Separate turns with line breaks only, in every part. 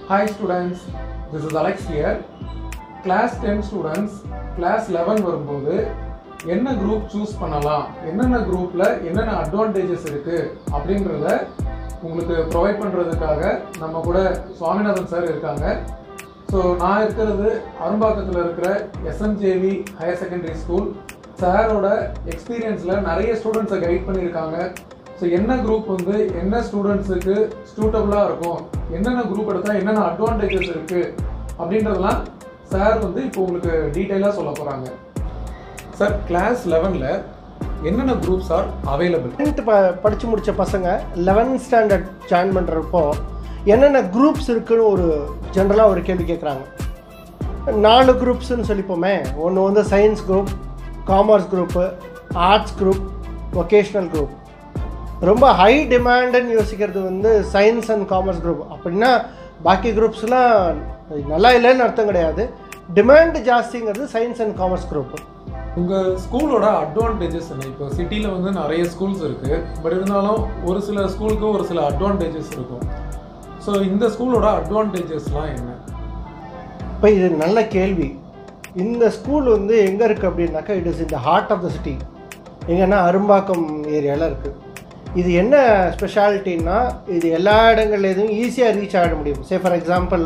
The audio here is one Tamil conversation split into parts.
Hi students, this is Alex here. Class 10 students, class 11 வரும்போது என்ன group choose பண்ணலாம், என்னென்ன groupல என்னென்ன advantages இருக்கு அப்படின்றத உங்களுக்கு provide பண்றதுக்காக நம்ம கூட சுவாமிநாதன் சார் இருக்காங்க. ஸோ நான் இருக்கிறது அரும்பாக்கத்தில் இருக்கிற SMJV ஹையர் செகண்டரி ஸ்கூல். சாரோட எக்ஸ்பீரியன்ஸில் நிறைய ஸ்டூடெண்ட்ஸை கைட் பண்ணியிருக்காங்க. ஸோ என்ன குரூப் வந்து என்ன ஸ்டூடெண்ட்ஸுக்கு சூட்டபுளாக இருக்கும், என்னென்ன குரூப் எடுத்தால் என்னென்ன அட்வான்டேஜஸ் இருக்குது அப்படின்றதெல்லாம் சார் வந்து இப்போ உங்களுக்கு டீட்டெயிலாக சொல்ல போகிறாங்க. சார், கிளாஸ் 11ல் என்னென்ன குரூப்ஸ் ஆர் அவைலபிள்?
10th படித்து முடித்த பசங்க 11th ஸ்டாண்டர்ட் ஜாயின் பண்ணுறப்போ என்னென்ன குரூப்ஸ் இருக்குன்னு ஒரு ஜென்ரலாக ஒரு கேள்வி கேட்குறாங்க. 4 குரூப்ஸ்ன்னு சொல்லிப்போமே. ஒன்று வந்து science group, commerce group, arts group, vocational group. ரொம்ப ஹை டிமாண்டுன்னு யோசிக்கிறது வந்து சயின்ஸ் அண்ட் காமர்ஸ் குரூப். அப்படின்னா பாக்கி குரூப்ஸ்லாம் நல்லா இல்லைன்னு அர்த்தம் கிடையாது. டிமாண்ட் ஜாஸ்திங்கிறது சயின்ஸ் அண்ட் காமர்ஸ் குரூப்பு.
உங்கள் ஸ்கூலோட அட்வான்டேஜஸ் என்ன? இப்போ சிட்டியில் வந்து நிறைய ஸ்கூல்ஸ் இருக்குது, பட் இருந்தாலும் ஒரு சில ஸ்கூலுக்கு ஒரு சில அட்வான்டேஜஸ் இருக்கும். ஸோ இந்த ஸ்கூலோட அட்வான்டேஜஸ்லாம் என்ன?
இப்போ இது நல்ல கேள்வி. இந்த ஸ்கூல் வந்து எங்கே இருக்குது அப்படின்னாக்கா, it is in the heart of the city. எங்கன்னா அரும்பாக்கம் ஏரியாவில் இருக்குது. இது என்ன ஸ்பெஷாலிட்டின்னா, இது எல்லா இடங்கள்லேயும் ஈஸியாக ரீச் ஆக முடியும். சே ஃபார் எக்ஸாம்பிள்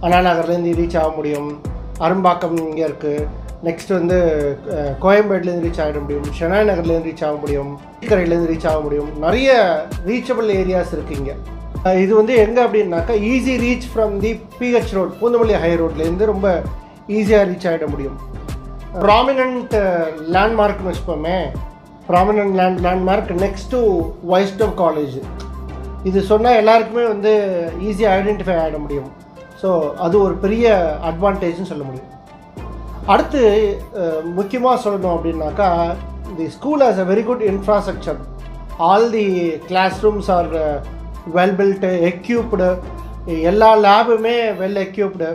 அண்ணா நகர்லேருந்து ரீச் ஆக முடியும், அரும்பாக்கம் இங்கே இருக்குது. நெக்ஸ்ட் வந்து கோயம்பேடுலேருந்து ரீச் ஆகிட முடியும், ஷெனாய் நகர்லேருந்து ரீச் ஆக முடியும், கரையிலேருந்து ரீச் ஆக முடியும். நிறைய ரீச்சபிள் ஏரியாஸ் இருக்குது இங்கே. இது வந்து எங்கே அப்படின்னாக்கா, easy reach from the PH road, Poonamallee high ரோட்லேருந்து ரொம்ப ஈஸியாக ரீச் ஆகிட முடியும். ப்ராமினன்ட் லேண்ட்மார்க்னு வச்சுப்போமே, prominent landmark next to Vaishnav college. இது சொன்னால் எல்லாருக்குமே வந்து ஈஸியாக ஐடென்டிஃபை ஆகிட முடியும். ஸோ அது ஒரு பெரிய அட்வான்டேஜ்னு சொல்ல முடியும். அடுத்து முக்கியமாக சொல்லணும் அப்படின்னாக்கா, the school has a very good infrastructure. All the class rooms are well built, equipped. எல்லா லேபுமே வெல் எக்யூப்டு.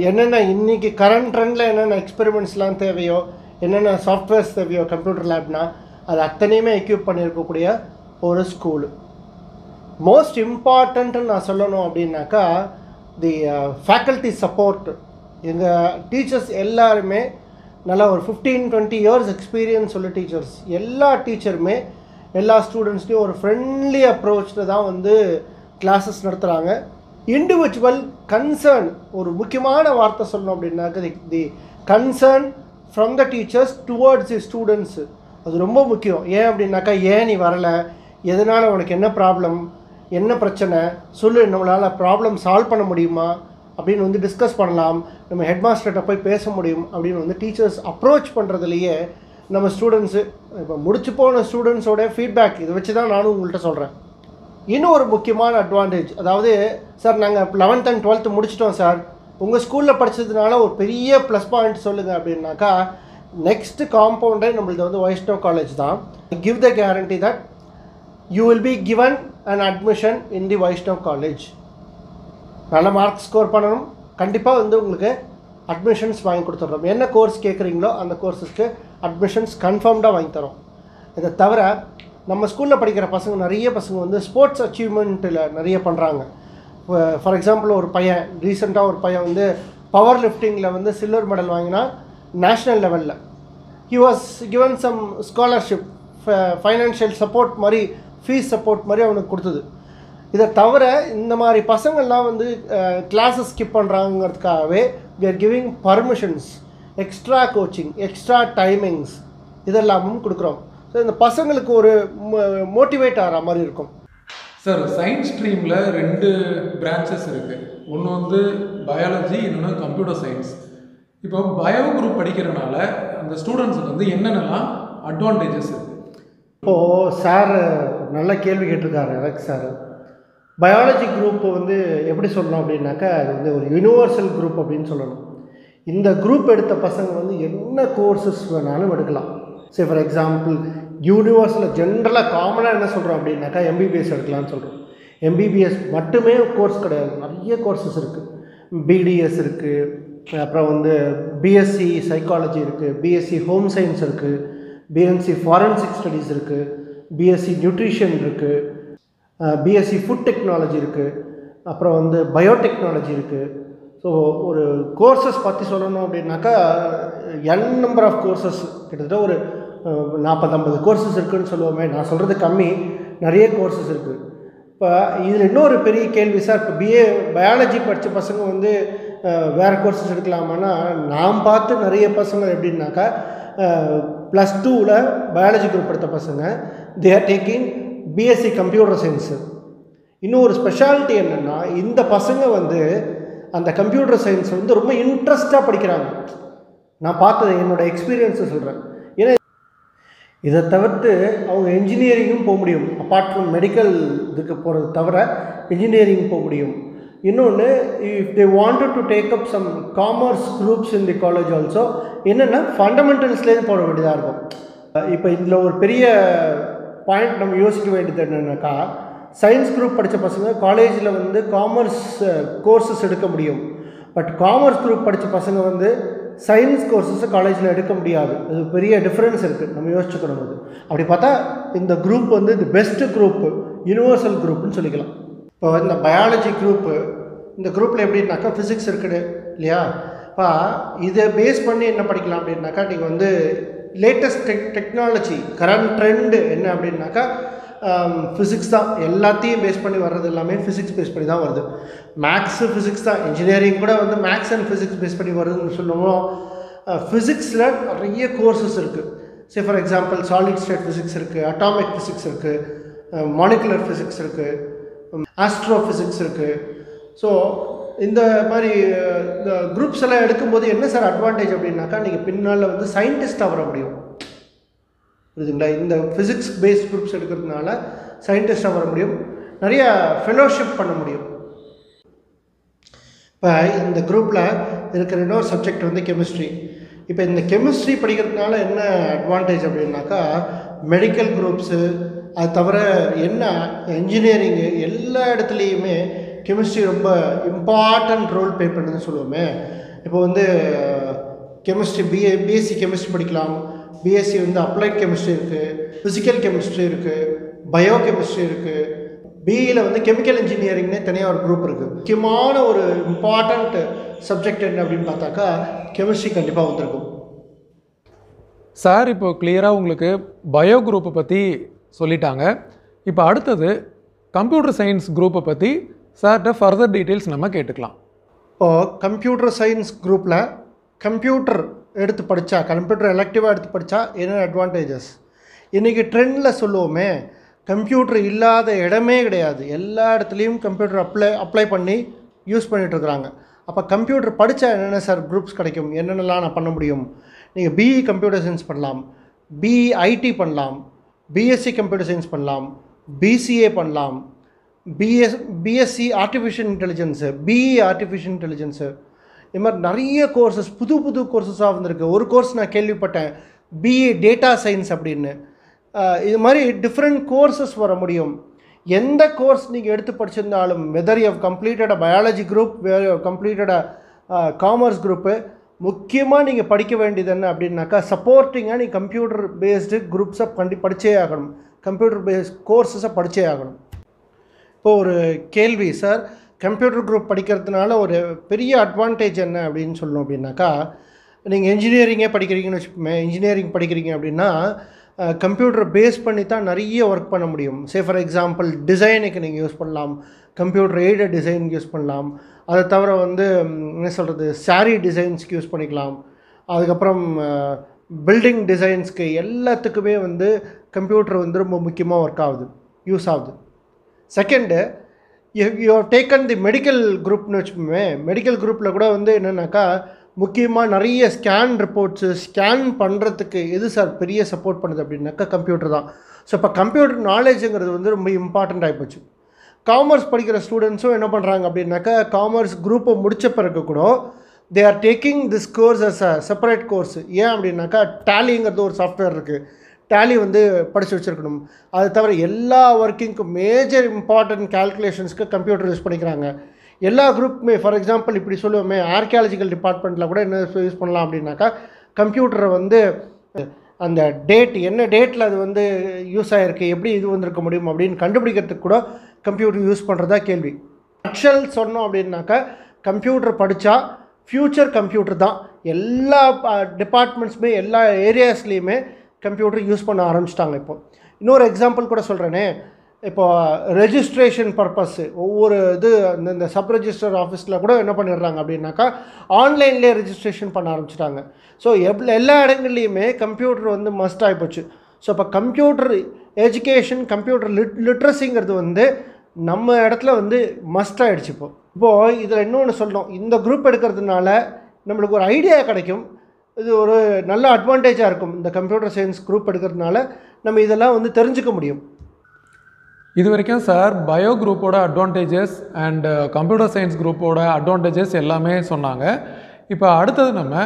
என்னென்ன இன்றைக்கி கரண்ட் ட்ரெண்டில் என்னென்ன எக்ஸ்பெரிமெண்ட்ஸ்லாம் தேவையோ, என்னென்ன சாஃப்ட்வேர்ஸ் தேவையோ கம்ப்யூட்டர் லேப்னா அது அத்தனையுமே எக்யூப் பண்ணியிருக்கக்கூடிய ஒரு ஸ்கூலு. மோஸ்ட் இம்பார்ட்டண்ட்டுன்னு நான் சொல்லணும் அப்படின்னாக்கா, தி ஃபேக்கல்ட்டி சப்போர்ட். எங்கள் டீச்சர்ஸ் எல்லாருமே நல்லா ஒரு 15-20 இயர்ஸ் எக்ஸ்பீரியன்ஸ் உள்ள டீச்சர்ஸ். எல்லா டீச்சருமே எல்லா ஸ்டூடெண்ட்ஸ்லேயும் ஒரு ஃப்ரெண்ட்லி அப்ரோச்சில் தான் வந்து கிளாஸஸ் நடத்துகிறாங்க. இண்டிவிஜுவல் கன்சர்ன், ஒரு முக்கியமான வார்த்தை சொல்லணும் அப்படின்னாக்க, தி concern from the teachers towards the students. அது ரொம்ப முக்கியம். ஏன் அப்படின்னாக்கா, ஏன் நீ வரலை, எதனால் உனக்கு என்ன ப்ராப்ளம், என்ன பிரச்சனை சொல்லு, நம்மளால் ப்ராப்ளம் சால்வ் பண்ண முடியுமா அப்படின்னு வந்து டிஸ்கஸ் பண்ணலாம், நம்ம ஹெட்மாஸ்டர்கிட்ட போய் பேச முடியும் அப்படின்னு வந்து டீச்சர்ஸ் அப்ரோச் பண்ணுறதுலையே நம்ம ஸ்டூடெண்ட்ஸு, இப்போ முடிச்சு போன ஸ்டூடெண்ட்ஸோட ஃபீட்பேக் இதை வச்சு தான் நானும் உங்கள்கிட்ட சொல்கிறேன். இன்னும் ஒரு முக்கியமான அட்வான்டேஜ், அதாவது சார் நாங்கள் 11th and 12th முடிச்சிட்டோம் சார், உங்கள் ஸ்கூலில் படித்ததுனால ஒரு பெரிய ப்ளஸ் பாயிண்ட் சொல்லுங்கள் அப்படின்னாக்கா, நெக்ஸ்ட் காம்பவுண்டே நம்மளது வந்து வைஷ்ணவ் காலேஜ் தான். Give the guarantee that you will be given an admission in the Vaishnav college. நல்ல மார்க் ஸ்கோர் பண்ணணும், கண்டிப்பாக வந்து உங்களுக்கு அட்மிஷன்ஸ் வாங்கி கொடுத்துட்றோம். என்ன கோர்ஸ் கேட்குறீங்களோ அந்த கோர்ஸஸ்க்கு அட்மிஷன்ஸ் கன்ஃபார்ம்டாக வாங்கி தரோம். இதை தவிர நம்ம ஸ்கூலில் படிக்கிற பசங்க, நிறைய பசங்க வந்து ஸ்போர்ட்ஸ் அச்சீவ்மெண்ட்டில் நிறைய பண்ணுறாங்க. ஃபார் எக்ஸாம்பிள் ஒரு பையன் ரீசெண்டாக ஒரு பையன் வந்து பவர் லிஃப்டிங்கில் வந்து சில்வர் மெடல் வாங்கினா நேஷ்னல் லெவலில். He was given some scholarship, financial support மாதிரி, ஃபீஸ் சப்போர்ட் மாதிரி அவனுக்கு கொடுத்தது. இதை தவிர இந்த மாதிரி பசங்கள்லாம் வந்து கிளாஸஸ் ஸ்கிப் பண்ணுறாங்கிறதுக்காகவே we are giving permissions, extra coaching, extra timings இதெல்லாமும் கொடுக்குறோம். ஸோ இந்த பசங்களுக்கு ஒரு மோட்டிவேட் ஆகிற மாதிரி இருக்கும்.
சார், சயின்ஸ் ஸ்ட்ரீமில் 2 பிரான்ச்சஸ் இருக்குது. ஒன்று வந்து பயாலஜி, இன்னொன்று கம்ப்யூட்டர் சயின்ஸ். இப்போ பயோ குரூப் படிக்கிறதுனால அந்த ஸ்டூடெண்ட்ஸுக்கு வந்து என்னென்னலாம் அட்வான்டேஜஸ் இருக்குது?
இப்போது சார் நல்ல கேள்வி கேட்டிருக்காரு எனக்கு. சார், பயாலஜி குரூப் வந்து எப்படி சொல்லணும் அப்படின்னாக்கா, அது வந்து ஒரு யூனிவர்சல் குரூப் அப்படின்னு சொல்லணும். இந்த குரூப் எடுத்த பசங்க வந்து என்ன கோர்சஸ் வேணாலும் எடுக்கலாம். சே ஃபார் எக்ஸாம்பிள் யூனிவர்ஸில் ஜென்ரலாக காமனாக என்ன சொல்கிறோம் அப்படின்னாக்கா, MBBS எடுக்கலாம்னு சொல்கிறோம். MBBS மட்டுமே கோர்ஸ் கிடையாது, நிறைய கோர்சஸ் இருக்குது. BDS இருக்குது, அப்புறம் வந்து BSc சைக்காலஜி இருக்குது, BSc ஹோம் சயின்ஸ் இருக்குது, BSc ஃபாரன்சிக் ஸ்டடீஸ் இருக்குது, BSc நியூட்ரிஷன் இருக்குது, BSc ஃபுட் டெக்னாலஜி இருக்குது, அப்புறம் வந்து பயோடெக்னாலஜி இருக்குது. ஸோ ஒரு கோர்சஸ் பற்றி சொல்லணும் அப்படின்னாக்கா நம்பர் ஆஃப் கோர்சஸ் கிட்டத்தட்ட ஒரு 40-50 கோர்சஸ் இருக்குதுன்னு சொல்லுவோமே. நான் சொல்கிறது கம்மி, நிறைய கோர்சஸ் இருக்குது. இப்போ இதில் இன்னொரு பெரிய கேள்வி சார், இப்போ பிஏ பயாலஜி படித்த பசங்க வந்து வேறு கோர்சஸ் எடுக்கலாமான்னா, நான் பார்த்து நிறைய பசங்க எப்படின்னாக்கா +2ல் பயாலஜி குரூப் எடுத்த பசங்க தே are taking BSc computer science. இன்னும் ஒரு ஸ்பெஷாலிட்டி என்னென்னா, இந்த பசங்க வந்து அந்த கம்ப்யூட்டர் சயின்ஸ் வந்து ரொம்ப இன்ட்ரெஸ்டாக படிக்கிறாங்க. நான் பார்த்தது என்னோடய எக்ஸ்பீரியன்ஸை சொல்கிறேன். ஏன்னா இதை தவிர்த்து அவங்க இன்ஜினியரிங்கும் போக முடியும். அப்பார்ட் ஃப்ரம் மெடிக்கல் இதுக்கு போகிறது தவிர இன்ஜினியரிங் போக முடியும். இன்னொன்று, if they wanted to take up some commerce groups in the college also என்னென்னா ஃபண்டமெண்டல்ஸ்லேருந்து போட வேண்டியதாக இருக்கும். இப்போ இதில் ஒரு பெரிய பாயிண்ட் நம்ம யோசிக்க வேண்டியது என்னென்னாக்கா, சயின்ஸ் குரூப் படித்த பசங்க காலேஜில் வந்து காமர்ஸ் கோர்சஸ் எடுக்க முடியும். பட் காமர்ஸ் குரூப் படித்த பசங்க வந்து சயின்ஸ் கோர்சஸை காலேஜில் எடுக்க முடியாது. இது பெரிய டிஃப்ரென்ஸ் இருக்குது, நம்ம யோசிச்சுக்கணும். அது அப்படி பார்த்தா இந்த குரூப் வந்து தி பெஸ்ட்டு குரூப்பு, யூனிவர்சல் குரூப்னு சொல்லிக்கலாம். இப்போ இந்த பயாலஜி குரூப்பு, இந்த குரூப்பில் எப்படின்னாக்கா ஃபிசிக்ஸ் இருக்குது இல்லையா? இப்போ இதை பேஸ் பண்ணி என்ன படிக்கலாம் அப்படின்னாக்கா, நீங்கள் வந்து லேட்டஸ்ட் டெக்னாலஜி கரண்ட் ட்ரெண்டு என்ன அப்படின்னாக்கா ஃபிசிக்ஸ் தான். எல்லாத்தையும் பேஸ் பண்ணி வர்றது எல்லாமே ஃபிசிக்ஸ் பேஸ் பண்ணி தான் வருது. மேக்ஸு ஃபிசிக்ஸ் தான். இன்ஜினியரிங் கூட வந்து மேக்ஸ் அண்ட் ஃபிசிக்ஸ் பேஸ் பண்ணி வருதுன்னு சொல்லுவோம். ஃபிசிக்ஸில் நிறைய கோர்சஸ் இருக்குது. Say for example solid state physics இருக்குது, அட்டாமிக் ஃபிசிக்ஸ் இருக்குது, மாலிகுலர் ஃபிசிக்ஸ் இருக்குது, ஆஸ்ட்ரோ ஃபிசிக்ஸ் இருக்குது. ஸோ இந்த மாதிரி இந்த குரூப்ஸ் எல்லாம் எடுக்கும்போது என்ன சார் அட்வான்டேஜ் அப்படின்னாக்கா, நீங்கள் பின்னால் வந்து சயின்டிஸ்ட்டாக வர முடியும். புரியுதுங்களா? இந்த ஃபிசிக்ஸ் பேஸ்ட் குரூப்ஸ் எடுக்கிறதுனால சயின்டிஸ்டாக வர முடியும், நிறைய ஃபெலோஷிப் பண்ண முடியும். இப்போ இந்த குரூப்பில் இருக்கிற இன்னொரு சப்ஜெக்ட் வந்து கெமிஸ்ட்ரி. இப்போ இந்த கெமிஸ்ட்ரி படிக்கிறதுனால என்ன அட்வான்டேஜ் அப்படின்னாக்கா, மெடிக்கல் குரூப்ஸு அது தவிர என்ன இன்ஜினியரிங்கு எல்லா இடத்துலையுமே கெமிஸ்ட்ரி ரொம்ப இம்பார்ட்டண்ட் ரோல் ப்ளே பண்ணுதுன்னு சொல்லுவோமே. இப்போ வந்து கெமிஸ்ட்ரி பிஎஸ்சி கெமிஸ்ட்ரி படிக்கலாம். பிஎஸ்சி வந்து அப்ளைட் கெமிஸ்ட்ரி இருக்குது, ஃபிசிக்கல் கெமிஸ்ட்ரி இருக்குது, பயோ கெமிஸ்ட்ரி இருக்குது. பிஇயில் வந்து கெமிக்கல் இன்ஜினியரிங்னே தனியாக ஒரு குரூப் இருக்குது. முக்கியமான ஒரு இம்பார்ட்டண்ட் சப்ஜெக்ட் என்ன அப்படின்னு பார்த்தாக்கா கெமிஸ்ட்ரி கண்டிப்பாக வந்திருக்கும்.
சார் இப்போ கிளியராக உங்களுக்கு பயோ குரூப்பை பற்றி சொல்லிட்டாங்க. இப்போ அடுத்தது கம்ப்யூட்டர் சயின்ஸ் குரூப்பை பற்றி சார்கிட்ட ஃபர்தர் டீட்டெயில்ஸ் நம்ம கேட்டுக்கலாம்.
இப்போது கம்ப்யூட்டர் சயின்ஸ் குரூப்பில் கம்ப்யூட்டர் எடுத்து படித்தா, கம்ப்யூட்டர் எலக்டிவாக எடுத்து படித்தா என்ன அட்வான்டேஜஸ்? இன்றைக்கி ட்ரெண்டில் சொல்லுவோமே, கம்ப்யூட்டர் இல்லாத இடமே கிடையாது. எல்லா இடத்துலையும் கம்ப்யூட்டர் அப்ளை பண்ணி யூஸ் பண்ணிகிட்ருக்குறாங்க. அப்போ கம்ப்யூட்டர் படித்தா என்னென்ன சார் குரூப்ஸ் கிடைக்கும், என்னென்னலாம் நான் பண்ண முடியும்? நீங்கள் பிஇ கம்ப்யூட்டர் சயின்ஸ் பண்ணலாம், பிஇ ஐடி பண்ணலாம், பிஎஸ்சி கம்ப்யூட்டர் சயின்ஸ் பண்ணலாம், பிசிஏ பண்ணலாம், BSc artificial intelligence, BE artificial intelligence, இது மாதிரி நிறைய கோர்சஸ் புது புது கோர்சஸாக வந்திருக்கு. ஒரு கோர்ஸ் நான் கேள்விப்பட்டேன், பிஏ டேட்டா சயின்ஸ் அப்படின்னு. இது மாதிரி டிஃப்ரெண்ட் கோர்சஸ் வர முடியும். எந்த கோர்ஸ் நீங்கள் எடுத்து படிச்சிருந்தாலும், whether you have completed a biology group, completed a commerce group, முக்கியமாக நீங்கள் படிக்க வேண்டியது என்ன அப்படின்னாக்கா, சப்போர்ட்டிங்காக நீங்கள் கம்ப்யூட்டர் பேஸ்டு குரூப்ஸை படித்தே ஆகணும், கம்ப்யூட்டர் பேஸ்ட் கோர்ஸஸை படித்தே ஆகணும். இப்போ ஒரு கேள்வி சார், கம்ப்யூட்டர் குரூப் படிக்கிறதுனால ஒரு பெரிய அட்வான்டேஜ் என்ன அப்படின்னு சொல்லணும் அப்படின்னாக்கா, நீங்கள் இன்ஜினியரிங்கே படிக்கிறீங்கன்னு வச்சுக்கோமே, இன்ஜினியரிங் படிக்கிறீங்க அப்படின்னா கம்ப்யூட்டர் பேஸ் பண்ணி தான் நிறைய ஒர்க் பண்ண முடியும். சே ஃபார் எக்ஸாம்பிள் டிசைனுக்கு நீங்கள் யூஸ் பண்ணலாம், கம்ப்யூட்டர் எய்டட் டிசைனுக்கு யூஸ் பண்ணலாம். அதை தவிர வந்து என்ன சொல்கிறது, சாரீ டிசைன்ஸ்க்கு யூஸ் பண்ணிக்கலாம். அதுக்கப்புறம் பில்டிங் டிசைன்ஸ்க்கு எல்லாத்துக்குமே வந்து கம்ப்யூட்டர் வந்து ரொம்ப முக்கியமாக ஒர்க் ஆகுது, யூஸ் ஆகுது. Second, you have taken the medical குரூப்னு வச்சுக்கோமே, மெடிக்கல் குரூப்பில் கூட வந்து என்னென்னாக்கா முக்கியமாக நிறைய ஸ்கேன் ரிப்போர்ட்ஸு ஸ்கேன் பண்ணுறதுக்கு எது சார் பெரிய சப்போர்ட் பண்ணுது அப்படின்னாக்கா கம்ப்யூட்டர் தான். ஸோ இப்போ கம்ப்யூட்டர் நாலேஜுங்கிறது வந்து ரொம்ப இம்பார்ட்டண்ட் ஆகிப்போச்சு. காமர்ஸ் படிக்கிற ஸ்டூடெண்ட்ஸும் என்ன பண்ணுறாங்க அப்படின்னாக்கா, காமர்ஸ் குரூப்பை முடித்த பிறகு கூட they are taking this course as a separate course. ஏன் அப்படின்னாக்கா, டேலிங்கிறது ஒரு சாஃப்ட்வேர் இருக்குது, டேலி வந்து படித்து வச்சுருக்கணும். அது தவிர எல்லா ஒர்க்கிங்க்கும் மேஜர் இம்பார்ட்டன்ட் கேல்குலேஷன்ஸ்க்கு கம்ப்யூட்டர் யூஸ் பண்ணிக்கிறாங்க. எல்லா குரூப்புமே, ஃபார் எக்ஸாம்பிள் இப்படி சொல்லுவோமே, ஆர்கியாலஜிக்கல் டிபார்ட்மெண்ட்டில் கூட என்ன யூஸ் பண்ணலாம் அப்படின்னாக்கா, கம்ப்யூட்டரை வந்து அந்த டேட் என்ன டேட்டில் அது வந்து யூஸ் ஆகிருக்கு, எப்படி இது வந்திருக்க முடியும் அப்படின்னு கண்டுபிடிக்கிறதுக்கு கூட கம்ப்யூட்டர் யூஸ் பண்ணுறதா கேள்வி. ஆக்சுவல் சொன்னோம் அப்படின்னாக்கா கம்ப்யூட்டர் படித்தா ஃப்யூச்சர் கம்ப்யூட்டர் தான். எல்லா டிபார்ட்மெண்ட்ஸுமே எல்லா ஏரியாஸ்லேயுமே கம்ப்யூட்டர் யூஸ் பண்ண ஆரம்பிச்சிட்டாங்க. இப்போ இன்னொரு எக்ஸாம்பிள் கூட சொல்கிறேனே, இப்போ ரெஜிஸ்ட்ரேஷன் பர்பஸ்ஸு ஒவ்வொரு இது இந்த சப் ரெஜிஸ்டர் ஆஃபீஸில் கூட என்ன பண்ணிடுறாங்க அப்படின்னாக்கா ஆன்லைன்லேயே ரெஜிஸ்ட்ரேஷன் பண்ண ஆரம்பிச்சிட்டாங்க. ஸோ எல்லா இடங்கள்லையுமே கம்ப்யூட்டர் வந்து மஸ்ட் ஆகிப்போச்சு. ஸோ இப்போ கம்ப்யூட்டர் எஜுகேஷன், கம்ப்யூட்டர் லிட்ரஸிங்கிறது வந்து நம்ம இடத்துல வந்து மஸ்ட் ஆகிடுச்சு. இப்போது இதில் இன்னொன்று சொல்லணும், இந்த குரூப் எடுக்கிறதுனால நம்மளுக்கு ஒரு ஐடியா கிடைக்கும். இது ஒரு நல்ல அட்வான்டேஜாக இருக்கும். இந்த கம்ப்யூட்டர் சயின்ஸ் குரூப் எடுக்கிறதுனால நம்ம இதெல்லாம் வந்து தெரிஞ்சுக்க முடியும்.
இது வரைக்கும் சார் பயோ குரூப்போட அட்வான்டேஜஸ் அண்ட் கம்ப்யூட்டர் சயின்ஸ் குரூப்போட அட்வான்டேஜஸ் எல்லாமே சொன்னாங்க. இப்போ அடுத்தது நம்ம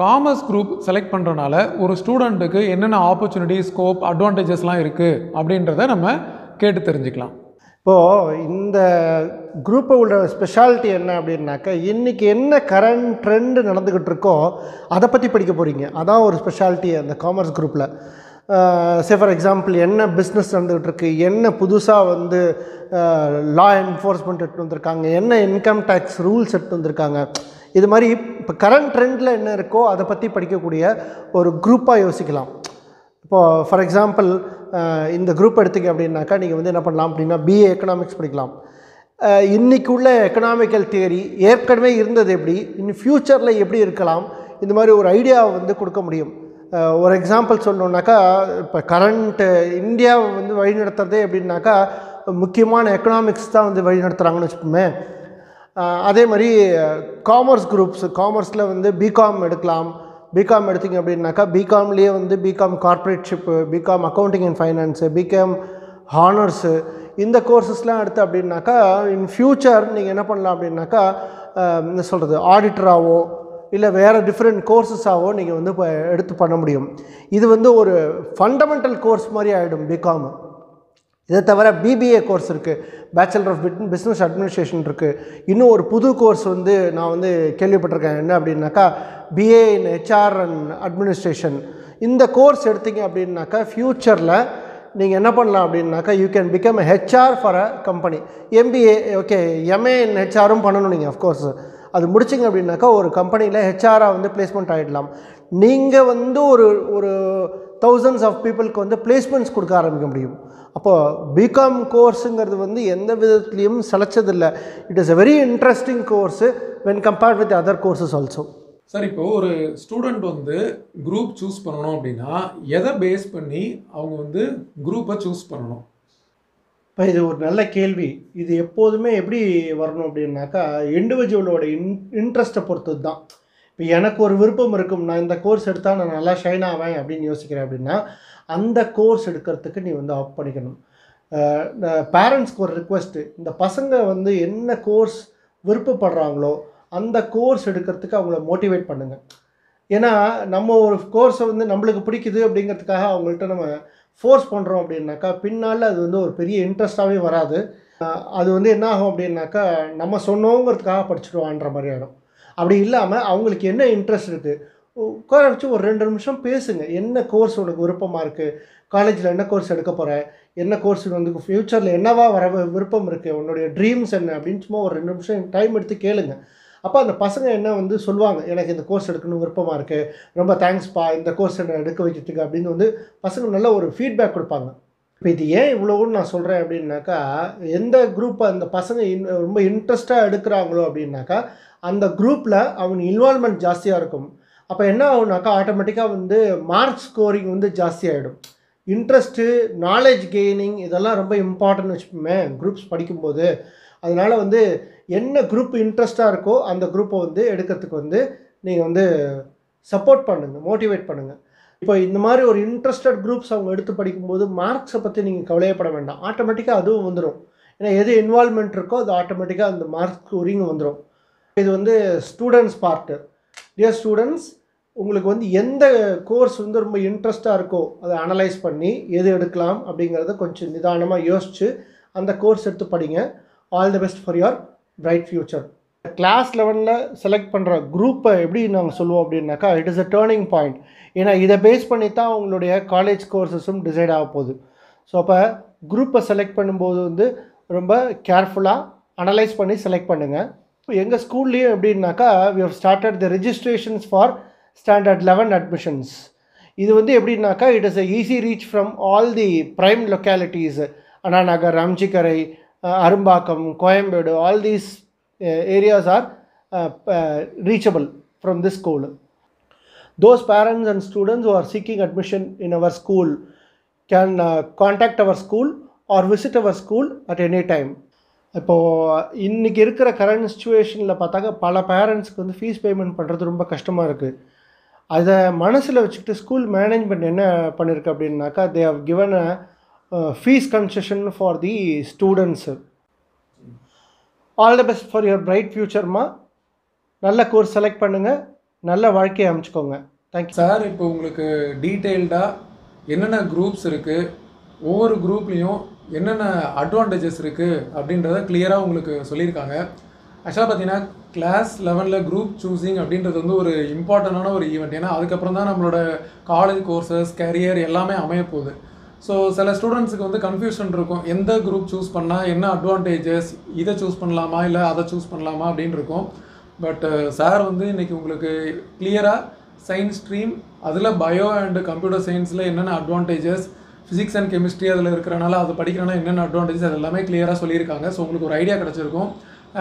காமர்ஸ் குரூப் செலக்ட் பண்ணுறனால ஒரு ஸ்டூடெண்ட்டுக்கு என்னென்ன ஆப்பர்ச்சுனிட்டி, ஸ்கோப், அட்வான்டேஜஸ்லாம் இருக்குது அப்படின்றத நம்ம கேட்டு தெரிஞ்சுக்கலாம்.
இப்போது இந்த குரூப்பை உள்ள ஸ்பெஷாலிட்டி என்ன அப்படின்னாக்கா, இன்றைக்கி என்ன கரண்ட் ட்ரெண்டு நடந்துக்கிட்டு இருக்கோ அதை பற்றி படிக்க போகிறீங்க. அதான் ஒரு ஸ்பெஷாலிட்டி அந்த காமர்ஸ் குரூப்பில். சே ஃபார் எக்ஸாம்பிள் என்ன பிஸ்னஸ் நடந்துகிட்டு இருக்குது, என்ன புதுசாக வந்து லா என்ஃபோர்ஸ்மெண்ட் எடுத்து வந்திருக்காங்க, என்ன இன்கம் டேக்ஸ் ரூல்ஸ் எடுத்து வந்திருக்காங்க, இது மாதிரி இப்போ கரண்ட் ட்ரெண்டில் என்ன இருக்கோ அதை பற்றி படிக்கக்கூடிய ஒரு குரூப்பாக யோசிக்கலாம். இப்போது ஃபார் எக்ஸாம்பிள் இந்த குரூப் எடுத்திங்க அப்படின்னாக்கா நீங்கள் வந்து என்ன பண்ணலாம் அப்படின்னா பிஏ எக்கனாமிக்ஸ் படிக்கலாம். இன்றைக்கி உள்ள எக்கனாமிக்கல் தியரி ஏற்கனவே இருந்தது எப்படி, இன்னும் ஃப்யூச்சரில் எப்படி இருக்கலாம், இந்த மாதிரி ஒரு ஐடியாவை வந்து கொடுக்க முடியும். ஒரு எக்ஸாம்பிள் சொல்லணுன்னாக்கா, இப்போ கரண்ட்டு இந்தியாவை வந்து வழிநடத்துறதே எப்படின்னாக்கா முக்கியமான எக்கனாமிக்ஸ் தான் வந்து வழிநடத்துகிறாங்கன்னு வச்சுப்போமே. அதே மாதிரி காமர்ஸ் குரூப்ஸ், காமர்ஸில் வந்து பிகாம் எடுக்கலாம். பிகாம் எடுத்திங்க அப்படின்னாக்கா பிகாம்லேயே வந்து B Com corporateship, B Com accounting and finance, B Com honours, இந்த கோர்சஸ்லாம் எடுத்து அப்படின்னாக்கா இன் ஃப்யூச்சர் நீங்கள் என்ன பண்ணலாம் அப்படின்னாக்கா என்ன சொல்கிறது, ஆடிட்டராகவோ இல்லை வேறு டிஃப்ரெண்ட் கோர்ஸஸாகவோ நீங்கள் வந்து இப்போ எடுத்து பண்ண முடியும். இது வந்து ஒரு ஃபண்டமெண்டல் கோர்ஸ் மாதிரி ஆகிடும் பிகாம். இதை தவிர பிபிஏ கோர்ஸ் இருக்குது, பேச்சுலர் ஆஃப் பிஸ்னஸ் அட்மினிஸ்ட்ரேஷன் இருக்குது. இன்னும் ஒரு புது கோர்ஸ் வந்து நான் வந்து கேள்விப்பட்டிருக்கேன். என்ன அப்படின்னாக்கா BA in HR and administration. இந்த கோர்ஸ் எடுத்திங்க அப்படின்னாக்கா ஃப்யூச்சரில் நீங்கள் என்ன பண்ணலாம் அப்படின்னாக்கா you can become HR for a company. MBA okay, MA in ஹெச்ஆரும் பண்ணணும் நீங்கள். அஃப்கோர்ஸ் அது முடிச்சிங்க அப்படின்னாக்கா ஒரு கம்பெனியில் ஹெச்ஆராக வந்து பிளேஸ்மெண்ட் ஆகிடலாம். நீங்கள் வந்து ஒரு தௌசண்ட்ஸ் ஆஃப் பீப்புளுக்கு வந்து பிளேஸ்மெண்ட்ஸ் கொடுக்க ஆரம்பிக்க முடியும். அப்போது பிகாம் கோர்ஸுங்கிறது வந்து எந்த விதத்துலேயும் சளைச்சதில்லை. It is a very interesting course when compared with other courses also.
Sir, இப்போது ஒரு ஸ்டூடெண்ட் வந்து குரூப் சூஸ் பண்ணணும் அப்படின்னா எதை பேஸ் பண்ணி அவங்க வந்து குரூப்பை சூஸ் பண்ணணும்?
இப்போ இது ஒரு நல்ல கேள்வி. இது எப்போதுமே எப்படி வரணும் அப்படின்னாக்கா இண்டிவிஜுவலோட இன்ட்ரெஸ்ட்டை பொறுத்தது தான். இப்போ எனக்கு ஒரு விருப்பம் இருக்கும், நான் இந்த கோர்ஸ் எடுத்தால் நான் நல்லா ஷைன் ஆவேன் அப்படின்னு யோசிக்கிறேன் அப்படின்னா அந்த கோர்ஸ் எடுக்கிறதுக்கு நீ வந்து ஆப்ட் பண்ணிக்கணும். பேரண்ட்ஸ்க்கு ஒரு ரிக்வெஸ்ட்டு, இந்த பசங்க வந்து என்ன கோர்ஸ் விருப்பப்படுறாங்களோ அந்த கோர்ஸ் எடுக்கிறதுக்கு அவங்கள மோட்டிவேட் பண்ணுங்கள். ஏன்னா நம்ம ஒரு கோர்ஸை வந்து நம்மளுக்கு பிடிக்குது அப்படிங்கிறதுக்காக அவங்கள்ட்ட நம்ம ஃபோர்ஸ் பண்ணுறோம் அப்படின்னாக்கா பின்னால் அது வந்து ஒரு பெரிய இன்ட்ரெஸ்ட்டாகவே வராது. அது வந்து என்ன ஆகும் அப்படின்னாக்கா நம்ம சொன்னோங்கிறதுக்காக படிச்சுடுவான்ற மாதிரி ஆகிடும். அப்படி இல்லாமல் அவங்களுக்கு என்ன இன்ட்ரெஸ்ட் இருக்குது உட்கார வச்சு ஒரு 2 நிமிஷம் பேசுங்க. என்ன கோர்ஸ் உனக்கு விருப்பமாக இருக்குது, காலேஜில் என்ன கோர்ஸ் எடுக்க போகிற, என்ன கோர்ஸ் வந்து ஃப்யூச்சரில் என்னவா வர விருப்பம் இருக்குது, உன்னுடைய ட்ரீம்ஸ் என்ன அப்படின்னு சும்மா ஒரு 2 நிமிஷம் டைம் எடுத்து கேளுங்க. அப்போ அந்த பசங்க என்ன வந்து சொல்லுவாங்க, எனக்கு இந்த கோர்ஸ் எடுக்கணும் விருப்பமாக இருக்குது, ரொம்ப தேங்க்ஸ்ப்பா இந்த கோர்ஸ் என்ன எடுக்க வைக்கிறதுக்கு அப்படின்னு வந்து பசங்க நல்ல ஒரு ஃபீட்பேக் கொடுப்பாங்க. இப்போ இது ஏன் இவ்வளோன்னு நான் சொல்கிறேன் அப்படின்னாக்கா எந்த குரூப்பை அந்த பசங்க ரொம்ப இன்ட்ரெஸ்ட்டாக எடுக்கிறாங்களோ அப்படின்னாக்கா அந்த குரூப்பில் அவங்க இன்வால்மெண்ட் ஜாஸ்தியாக இருக்கும். அப்போ என்ன ஆகுனாக்கா ஆட்டோமேட்டிக்காக வந்து மார்க் ஸ்கோரிங் வந்து ஜாஸ்தியாகிடும். இன்ட்ரெஸ்ட்டு, நாலேஜ் கெய்னிங் இதெல்லாம் ரொம்ப இம்பார்ட்டன்ட் வச்சுப்போமே குரூப்ஸ் படிக்கும்போது. அதனால் வந்து என்ன குரூப் இன்ட்ரெஸ்ட்டாக இருக்கோ அந்த குரூப்பை வந்து எடுக்கிறதுக்கு வந்து நீங்கள் வந்து சப்போர்ட் பண்ணுங்கள், மோட்டிவேட் பண்ணுங்கள். இப்போ இந்த மாதிரி ஒரு இன்ட்ரெஸ்டட் குரூப்ஸ் அவங்க எடுத்து படிக்கும்போது மார்க்ஸை பற்றி நீங்கள் கவலையப்பட வேண்டாம், ஆட்டோமேட்டிக்காக அதுவும் வந்துடும். ஏன்னா எது இன்வால்மெண்ட் இருக்கோ அது ஆட்டோமேட்டிக்காக அந்த மார்க் ஸ்கோரிங் வந்துடும். இது வந்து ஸ்டூடெண்ட்ஸ் பார்ட்டு. டியர் ஸ்டூடெண்ட்ஸ், உங்களுக்கு வந்து எந்த கோர்ஸ் வந்து ரொம்ப இன்ட்ரெஸ்ட்டாக இருக்கோ அதை அனலைஸ் பண்ணி எது எடுக்கலாம் அப்படிங்கிறத கொஞ்சம் நிதானமாக யோசித்து அந்த கோர்ஸ் எடுத்து படிங்க. All the best for your bright future. Class லெவலில் செலக்ட் பண்ணுற குரூப்பை எப்படி நாங்கள் சொல்லுவோம் அப்படின்னாக்கா it is a turning point. ஏன்னா இதை பேஸ் பண்ணி தான் உங்களுடைய காலேஜ் கோர்ஸஸும் டிசைட் ஆக போகுது. ஸோ அப்போ குரூப்பை செலக்ட் பண்ணும்போது வந்து ரொம்ப கேர்ஃபுல்லாக அனலைஸ் பண்ணி செலக்ட் பண்ணுங்கள். இப்போ எங்கள் ஸ்கூல்லேயும் எப்படின்னாக்கா we have started the registrations for standard 11 admissions. இது வந்து எப்படின்னாக்கா it is a easy reach from all the prime localities, Anna Nagar, ராம்ஜிக்கரை, Arumbakkam, Koyambedu, all these areas are reachable from this school. Those parents and students who are seeking admission in our school can contact our school or visit our school at any time. இப்போது இன்றைக்கி இருக்கிற கரண்ட் சுச்சுவேஷனில் பார்த்தாக்க பல பேரண்ட்ஸ்க்கு வந்து ஃபீஸ் பேமெண்ட் பண்ணுறது ரொம்ப கஷ்டமாக இருக்குது. அதை மனசில் வச்சுக்கிட்டு ஸ்கூல் மேனேஜ்மெண்ட் என்ன பண்ணியிருக்கு அப்படின்னாக்கா they have given a fees concession for the students. All the best for your bright future-மா. நல்ல கோர்ஸ் செலக்ட் பண்ணுங்கள், நல்ல வாழ்க்கையை அமைச்சுக்கோங்க. Thank you
sir. இப்போ உங்களுக்கு டீட்டெயில்டாக என்னென்ன குரூப்ஸ் இருக்குது, ஒவ்வொரு குரூப்லேயும் என்னென்ன அட்வான்டேஜஸ் இருக்குது அப்படின்றத கிளியராக உங்களுக்கு சொல்லியிருக்காங்க. ஆக்சுவலாக பார்த்தீங்கன்னா கிளாஸ் 11 குரூப் சூஸிங் அப்படின்றது வந்து ஒரு இம்பார்ட்டண்டான ஒரு ஈவெண்ட். ஏன்னா அதுக்கப்புறம் தான் நம்மளோட காலேஜ் கோர்சஸ், கரியர் எல்லாமே அமையப்போகுது. ஸோ சில ஸ்டூடெண்ட்ஸுக்கு வந்து கன்ஃபியூஷன் இருக்கும், எந்த குரூப் சூஸ் பண்ணால் என்ன அட்வான்டேஜஸ், இதை சூஸ் பண்ணலாமா இல்லை அதை சூஸ் பண்ணலாமா அப்படின்னு இருக்கும். பட் சார் வந்து இன்றைக்கி உங்களுக்கு கிளியராக சயின்ஸ் ஸ்ட்ரீம், அதில் பயோ அண்ட் கம்ப்யூட்டர் சயின்ஸில் என்னென்ன அட்வான்டேஜஸ், ஃபிசிக்ஸ் அண்ட் கெமிஸ்ட்ரி அதில் இருக்கிறனால அது படிக்கிறனால என்னென்ன அட்வான்டேஜஸ் அது எல்லாமே கிளியராக சொல்லியிருக்காங்க. ஸோ உங்களுக்கு ஒரு ஐடியா கிடச்சிருக்கும்.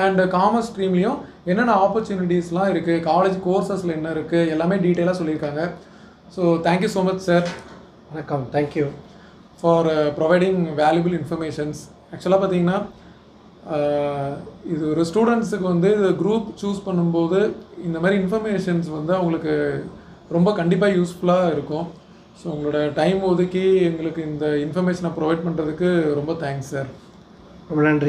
அண்ட் காமர்ஸ் ஸ்ட்ரீம்லேயும் என்னென்ன ஆப்பர்ச்சுனிட்டிஸ்லாம் இருக்குது, காலேஜ் கோர்சஸில் என்ன இருக்குது, எல்லாமே டீட்டெயிலாக சொல்லியிருக்காங்க. So thank you so much sir.
வணக்கம். Thank you
for providing valuable informations. ஆக்சுவலாக பார்த்தீங்கன்னா இது ஒரு ஸ்டூடெண்ட்ஸுக்கு வந்து இது குரூப் சூஸ் பண்ணும்போது இந்த மாதிரி இன்ஃபர்மேஷன்ஸ் வந்து அவங்களுக்கு ரொம்ப கண்டிப்பாக யூஸ்ஃபுல்லாக இருக்கும். ஸோ உங்களோட டைம் ஒதுக்கி எங்களுக்கு இந்த இன்ஃபர்மேஷனை ப்ரொவைட் பண்ணுறதுக்கு ரொம்ப தேங்க்ஸ் சார்.
ரொம்ப நன்றி.